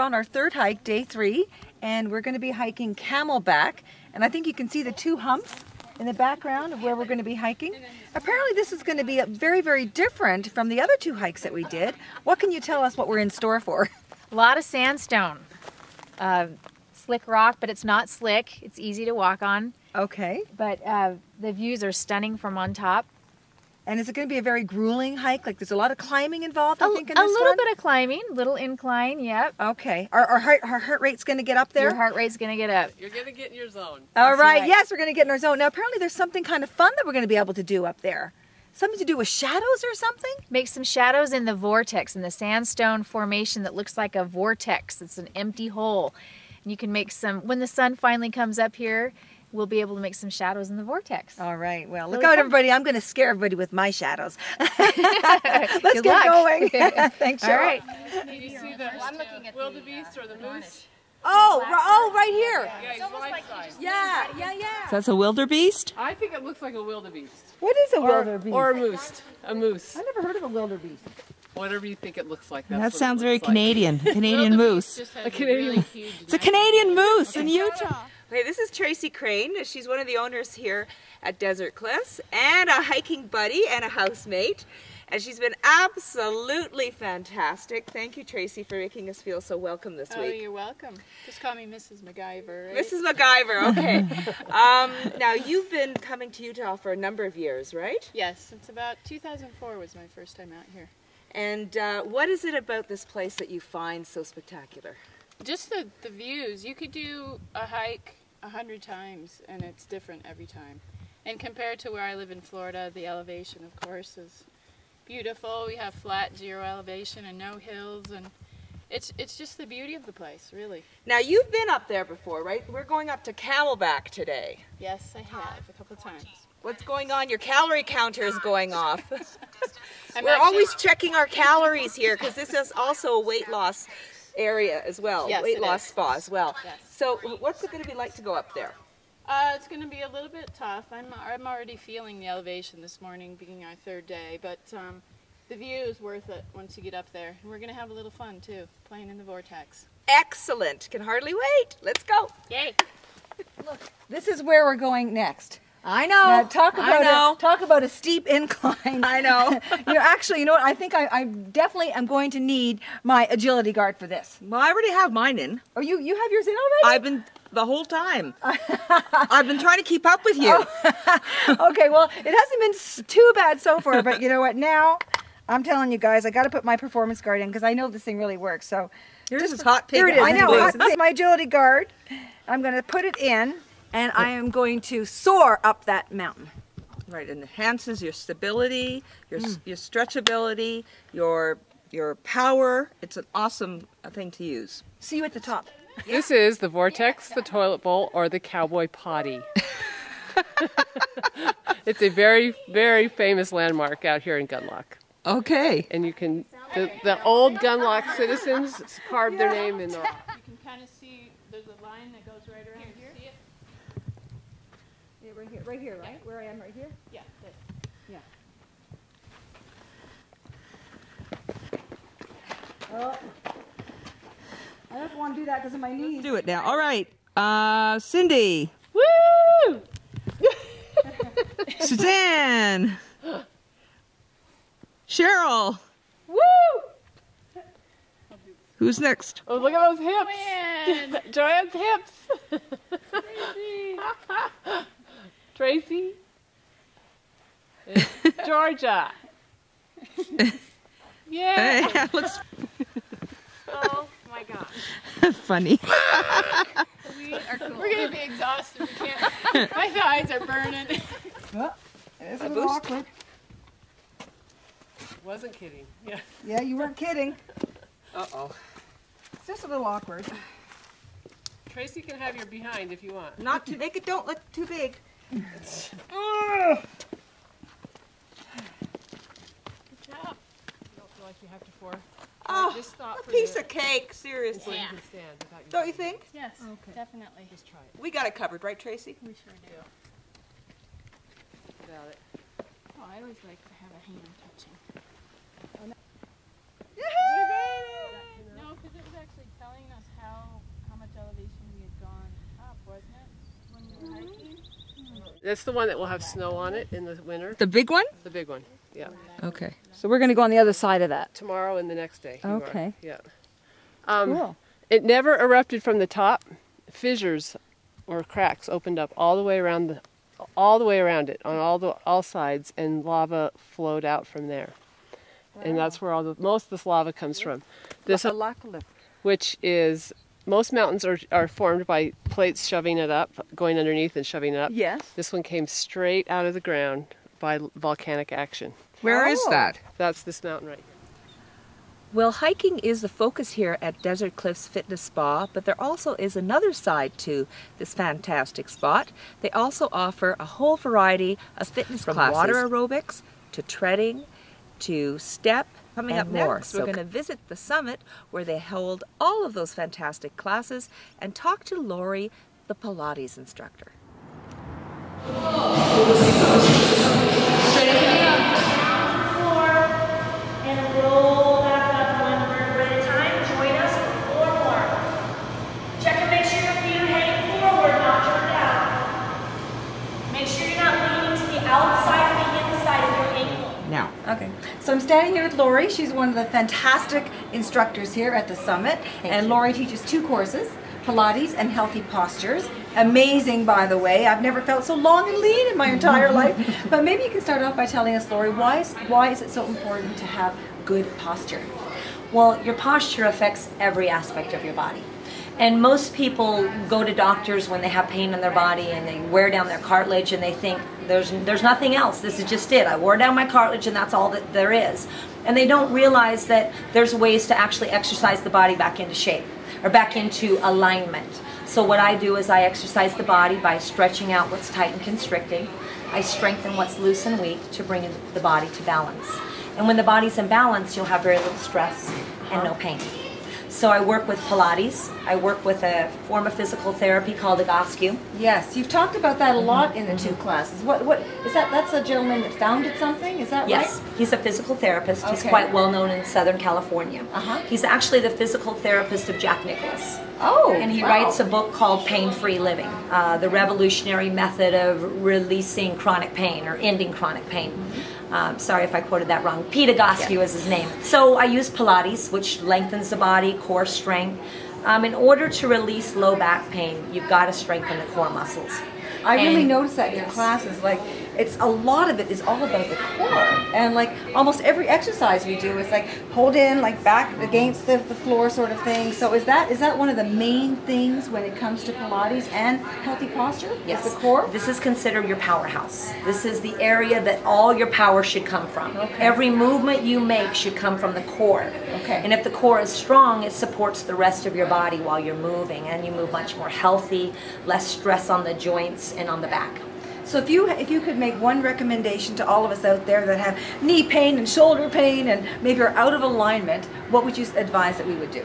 on our third hike, day 3, and we're going to be hiking Camelback. And I think you can see the 2 humps in the background of where we're going to be hiking. Apparently this is going to be very, very different from the other 2 hikes that we did. What can you tell us what we're in store for? A lot of sandstone. Slick rock, but it's not slick. It's easy to walk on. Okay. But the views are stunning from on top. And is it going to be a very grueling hike? Like there's a lot of climbing involved, I think, in this one? A little bit of climbing, little incline, yep. Okay. Our heart rate's going to get up there? Your heart rate's going to get up. You're going to get in your zone. All right. Yes, we're going to get in our zone. Now, apparently there's something kind of fun that we're going to be able to do up there. Something to do with shadows or something? Make some shadows in the vortex, in the sandstone formation that looks like a vortex. It's an empty hole. And you can make some, when the sun finally comes up here, we'll be able to make some shadows in the vortex. All right. Well, look out, everybody. I'm going to scare everybody with my shadows. Let's Good get luck. Going. Thanks, Cheryl. All right. Did you see the wildebeest or the moose? Oh, right here. Yeah, he's right side. Yeah. So that's a wildebeest? I think it looks like a wildebeest. What is a wildebeest? Or a moose. A moose. I've never heard of a wildebeest. Whatever you think it looks like. That sounds very Canadian. Canadian moose. A Canadian. It's a Canadian moose in Utah. Okay, this is Tracy Crane. She's one of the owners here at Desert Cliffs and a hiking buddy and a housemate. And she's been absolutely fantastic. Thank you, Tracy, for making us feel so welcome this week. Oh, you're welcome. Just call me Mrs. MacGyver, right? Mrs. MacGyver, okay. Now, you've been coming to Utah for a number of years, right? Yes, since about 2004 was my first time out here. And what is it about this place that you find so spectacular? Just the views. You could do a hike 100 times and it's different every time. And compared to where I live in Florida, the elevation, of course, is beautiful. We have flat, zero elevation and no hills, and it's just the beauty of the place, really. Now, you've been up there before, right? We're going up to Camelback today. Yes, I have, a couple of times. What's going on? Your calorie counter is going off. We're always checking our calories here because this is also a weight loss area as well, yes, weight loss spa as well. Yes. So what's it going to be like to go up there? It's going to be a little bit tough. I'm already feeling the elevation this morning, being our 3rd day, but the view is worth it once you get up there. And we're going to have a little fun too, playing in the vortex. Excellent. Can hardly wait. Let's go. Yay. Look, this is where we're going next. I know. Now, talk about a steep incline. I know. Actually, you know what? I think I definitely am going to need my agility guard for this. Well, I already have mine in. Oh, you have yours in already? I've been the whole time. I've been trying to keep up with you. Okay, well, it hasn't been too bad so far, but you know what? Now, I'm telling you guys, I got to put my performance guard in because I know this thing really works. So Yours is hot pink. Here it is. I know. This is my agility guard. I'm going to put it in, and I am going to soar up that mountain. Right, it enhances your stability, your stretchability, your power. It's an awesome thing to use. See you at the top. This is the Vortex, the toilet bowl, or the cowboy potty. It's a very, very famous landmark out here in Gunlock. Okay. And you can, the old Gunlock citizens carved their name in the rock. You can kind of see there's a line that goes right around here. See it? Yeah, right here, right? Where I am right here? Yeah, there. Yeah. Oh. I don't want to do that because of my knees. Do it now. All right. Cindy. Woo! Suzanne. Cheryl. Woo! Who's next? Oh, look at those hips. Joanne's hips. Tracy. It's Georgia. Yeah. Hey, looks Oh my gosh. funny. We're going to be exhausted. We can't. My thighs are burning. Oh, it's a little awkward. Wasn't kidding. Yeah. Yeah, you weren't kidding. Uh-oh. It's just a little awkward. Tracy can have your behind if you want. Not too big. Don't look too big. Good job. You don't feel like you have to force. Oh, Just stop a for piece the- of cake. Seriously. Yeah. You can stand without your Don't you think? Yes, definitely. Just try it. We got it covered, right, Tracy? We sure do. Without it. Oh, I always like to have a hand touching. Yay! No, because it was actually telling us how much elevation we had gone up, wasn't it, when we were hiking? That's the one that will have snow on it in the winter. The big one? The big one, yeah. Okay. So we're going to go on the other side of that. Tomorrow and the next day. you are. Okay. Yeah. Cool. It never erupted from the top. Fissures or cracks opened up all the way around it, on all sides, and lava flowed out from there. Wow. And that's where most of this lava comes from. This, which is, most mountains are formed by plates shoving it up, going underneath and shoving it up. Yes. This one came straight out of the ground by volcanic action. Where is that? That's this mountain right here. Well, hiking is the focus here at Desert Cliffs Fitness Spa, but there also is another side to this fantastic spot. They also offer a whole variety of fitness classes. From water aerobics to treading to step and up more. Next, we're going to visit the summit where they hold all of those fantastic classes and talk to Lori, the Pilates instructor. Straighten up, down to the floor, and roll back up one vertebra at a time. Join us for 4 more. Check and make sure your feet are hanging forward, not turned out. Make sure you're not leaning to the outside or the inside of your ankle. Now. Okay, so I'm standing here with Lori. She's one of the fantastic instructors here at the summit. And Lori teaches 2 courses, Pilates and healthy postures. Amazing, by the way. I've never felt so long and lean in my entire life. But maybe you can start off by telling us, Lori, why is it so important to have good posture? Well, your posture affects every aspect of your body. And most people go to doctors when they have pain in their body and they wear down their cartilage and they think there's nothing else. This is just it. I wore down my cartilage and that's all that there is. And they don't realize that there's ways to actually exercise the body back into shape or back into alignment. So what I do is I exercise the body by stretching out what's tight and constricting. I strengthen what's loose and weak to bring the body to balance. And when the body's in balance, you'll have very little stress and no pain. So I work with Pilates. I work with a form of physical therapy called Egoscue. Yes, you've talked about that a lot in the 2 classes. What is that? That's a gentleman that founded something, is that right? Yes, he's a physical therapist. Okay. He's quite well known in Southern California. He's actually the physical therapist of Jack Nicklaus. Oh, and he writes a book called Pain-Free Living, the revolutionary method of releasing chronic pain or ending chronic pain. Sorry if I quoted that wrong. Pete Egoscue is his name. So I use Pilates, which lengthens the body, core strength. In order to release low back pain, you've got to strengthen the core muscles. I really noticed that in your classes, like a lot of it is all about the core, and like almost every exercise we do is like hold in, like back against the floor sort of thing. So is that one of the main things when it comes to Pilates and healthy posture? Yes, is the core. This is considered your powerhouse. This is the area that all your power should come from. Okay. Every movement you make should come from the core. Okay. And if the core is strong, it supports the rest of your body while you're moving, and you move much more healthy, less stress on the joints and on the back. So if you could make one recommendation to all of us out there that have knee pain and shoulder pain and maybe are out of alignment, what would you advise that we would do?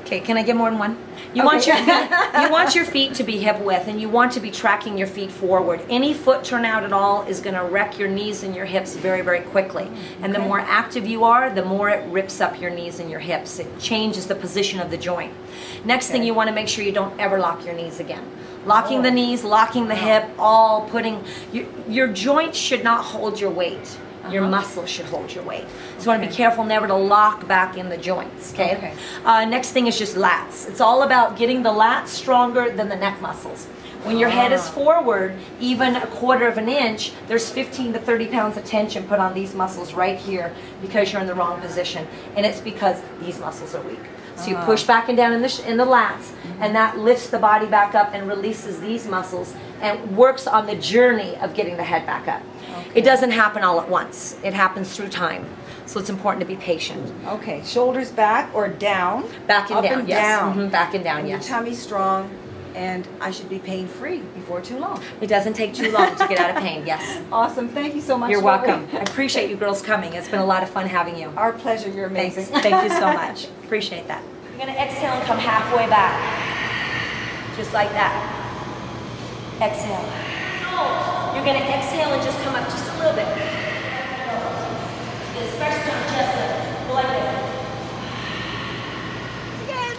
Okay, can I get more than one? You want your feet to be hip width, and you want to be tracking your feet forward. Any foot turnout at all is going to wreck your knees and your hips very, very quickly. And the more active you are, the more it rips up your knees and your hips. It changes the position of the joint. Next thing, you want to make sure you don't ever lock your knees again. Locking the knees, locking the hip, all putting your joints should not hold your weight. Your muscles should hold your weight. So you want to be careful never to lock back in the joints, okay? Next thing is just lats. It's all about getting the lats stronger than the neck muscles. When your head is forward, even a quarter of an inch, there's 15 to 30 pounds of tension put on these muscles right here because you're in the wrong position. And it's because these muscles are weak. So you push back and down in the lats, and that lifts the body back up and releases these muscles and works on the journey of getting the head back up. It doesn't happen all at once. It happens through time. So it's important to be patient. Okay, shoulders back or down? Back and up down, and yes. down. Back and down, and yes. Your tummy strong, and I should be pain-free before too long. It doesn't take too long to get out of pain, yes. Awesome, thank you so much. You're Lori. welcome. I appreciate you girls coming. It's been a lot of fun having you. Our pleasure, you're amazing. Thanks. Thank you so much. Appreciate that. You're going to exhale and come halfway back. Just like that. Exhale. You're going to exhale and just come up just a little bit. Yes, press down just a little. Go like this. Again.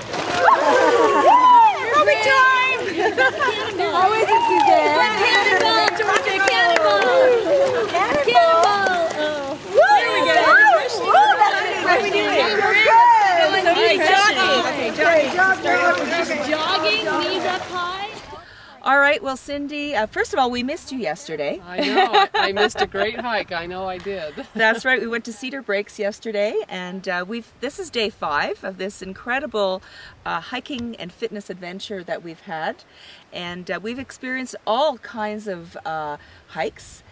Alpine. All right, well, Cindy, first of all, we missed you yesterday. I know. I missed a great hike. I know I did. That's right. We went to Cedar Breaks yesterday, and this is day 5 of this incredible hiking and fitness adventure that we've had. And we've experienced all kinds of hikes,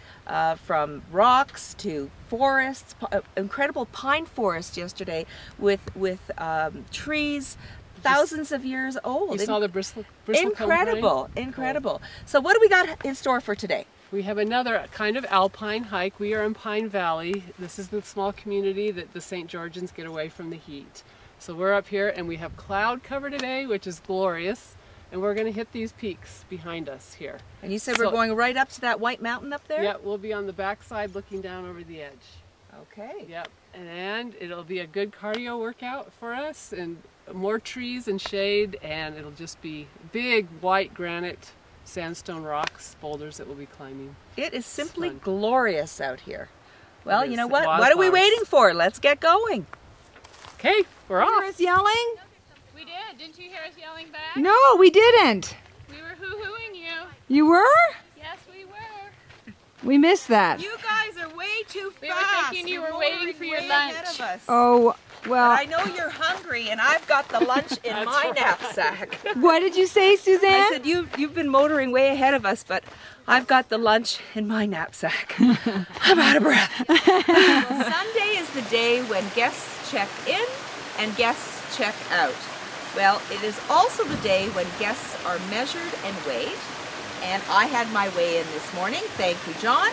from rocks to forests, incredible pine forest yesterday with trees thousands of years old. You saw the bristlecone Incredible, pine? incredible. So what do we got in store for today? We have another kind of alpine hike. We are in Pine Valley. This is the small community that the St. Georgians get away from the heat. So we're up here and we have cloud cover today, which is glorious. And we're going to hit these peaks behind us here. And you said we're going right up to that white mountain up there? Yeah, we'll be on the backside looking down over the edge. Okay. Yep, and it'll be a good cardio workout for us, and more trees and shade, and it'll just be big white granite sandstone rocks, boulders that we'll be climbing. It is simply glorious out here. Well, you know what? Wildflowers. What are we waiting for? Let's get going. Okay, we're off. Hear us yelling? We did. Didn't you hear us yelling back? No, we didn't. We were hoo-hooing you. You were? Yes, we were. We missed that. You guys are way too fast. We were thinking you were waiting for your lunch. Oh, well. I know you're hungry, and I've got the lunch in my knapsack. What did you say, Suzanne? I said, you've been motoring way ahead of us, but I've got the lunch in my knapsack. I'm out of breath. Sunday is the day when guests check in and guests check out. Well, it is also the day when guests are measured and weighed. And I had my weigh-in this morning, thank you, John.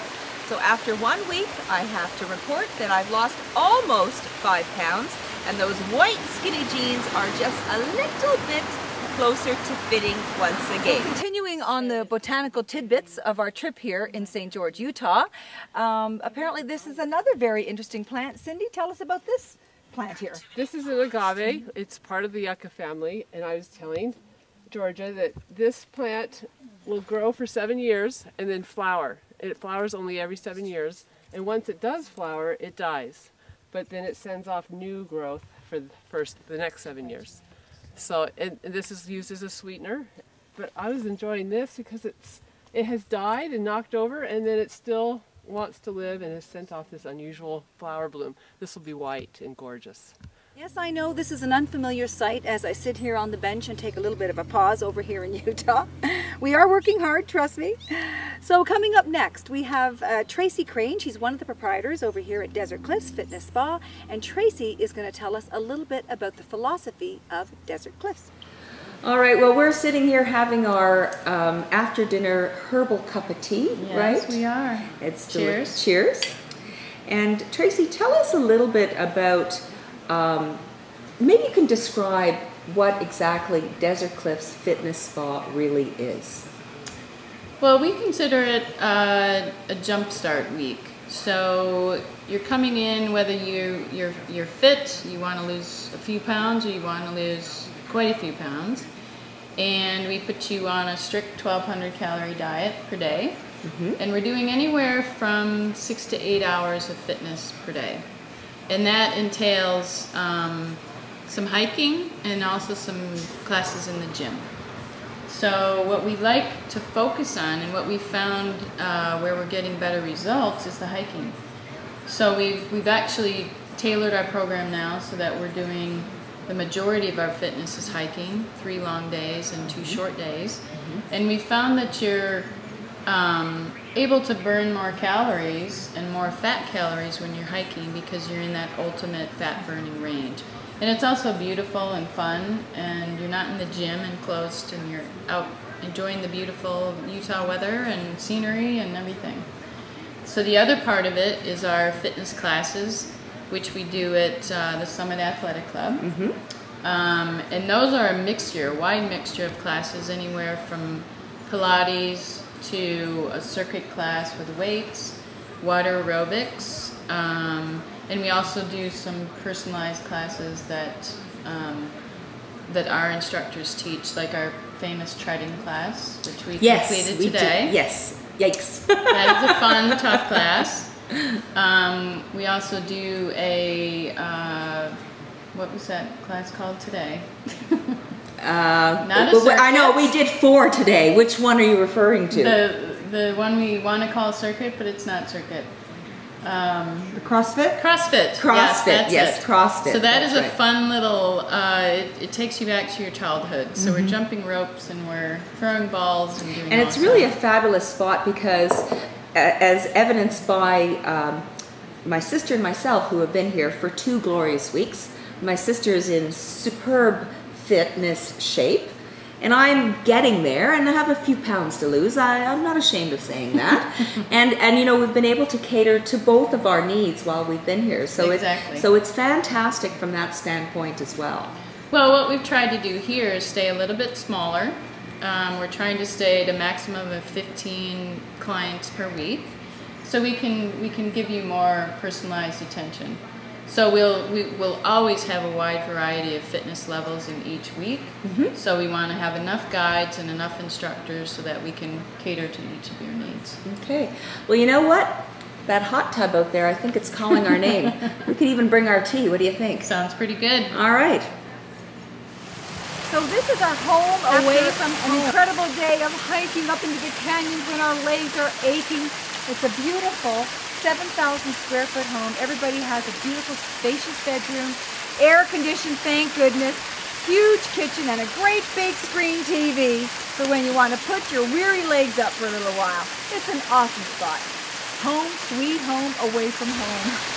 So after 1 week, I have to report that I've lost almost 5 pounds, and those white skinny jeans are just a little bit closer to fitting once again. Continuing on the botanical tidbits of our trip here in St. George, Utah, apparently this is another very interesting plant. Cindy, tell us about this plant here. This is an agave. It's part of the yucca family, and I was telling Georgia that this plant will grow for 7 years and then flower. It flowers only every 7 years, and once it does flower, it dies. But then it sends off new growth for the next 7 years. So and this is used as a sweetener. But I was enjoying this because it has died and knocked over, and then it still wants to live and has sent off this unusual flower bloom. This will be white and gorgeous. Yes, I know this is an unfamiliar sight as I sit here on the bench and take a little bit of a pause over here in Utah. We are working hard, trust me. So coming up next, we have Tracy Crane. She's one of the proprietors over here at Desert Cliffs Fitness Spa, and Tracy is going to tell us a little bit about the philosophy of Desert Cliffs. All right, well, we're sitting here having our after dinner herbal cup of tea, right? Yes, we are. It's Cheers. Cheers. And Tracy, tell us a little bit about, maybe you can describe what exactly Desert Cliffs Fitness Spa really is. Well, we consider it a jumpstart week. So you're coming in whether you're fit, you want to lose a few pounds, or you want to lose quite a few pounds. And we put you on a strict 1,200 calorie diet per day. Mm-hmm. And we're doing anywhere from 6 to 8 hours of fitness per day. And that entails some hiking and also some classes in the gym. So what we like to focus on and what we found where we're getting better results is the hiking. So we've actually tailored our program now so that we're doing the majority of our fitness is hiking, 3 long days and 2 short days. Mm-hmm. And we found that you're able to burn more calories and more fat calories when you're hiking because you're in that ultimate fat burning range. And it's also beautiful and fun, and you're not in the gym enclosed, and you're out enjoying the beautiful Utah weather and scenery and everything. So the other part of it is our fitness classes, which we do at the Summit Athletic Club. Mm-hmm. And those are a wide mixture of classes, anywhere from Pilates to a circuit class with weights, water aerobics, and we also do some personalized classes that our instructors teach, like our famous treading class, which we completed today. Yes, yikes. That is a fun, tough class. We also do a, what was that class called today? Not a circuit. I know we did 4 today. Which one are you referring to? The one we want to call circuit, but it's not circuit. The CrossFit? CrossFit. CrossFit, yes, it. CrossFit. So that is a right. fun little, it takes you back to your childhood. So we're jumping ropes and we're throwing balls and doing And all it's really a kinds. fabulous spot because, as evidenced by my sister and myself, who have been here for 2 glorious weeks. My sister is in superb fitness shape, and I'm getting there, and I have a few pounds to lose. I'm not ashamed of saying that. and you know, we've been able to cater to both of our needs while we've been here. So Exactly. so it's fantastic from that standpoint as well. Well, what we've tried to do here is stay a little bit smaller. We're trying to stay at a maximum of 15 clients per week, so we can give you more personalized attention. So we'll always have a wide variety of fitness levels in each week. So we want to have enough guides and enough instructors so that we can cater to each of your needs. Okay. Well, you know what? That hot tub out there, I think it's calling our name. We could even bring our tea. What do you think? Sounds pretty good. All right. So this is our home away from an incredible day of hiking up into the canyons when our legs are aching. It's a beautiful 7,000 square foot home. Everybody has a beautiful spacious bedroom, air conditioned, thank goodness, huge kitchen and a great big screen TV for when you want to put your weary legs up for a little while. It's an awesome spot. Home sweet home away from home.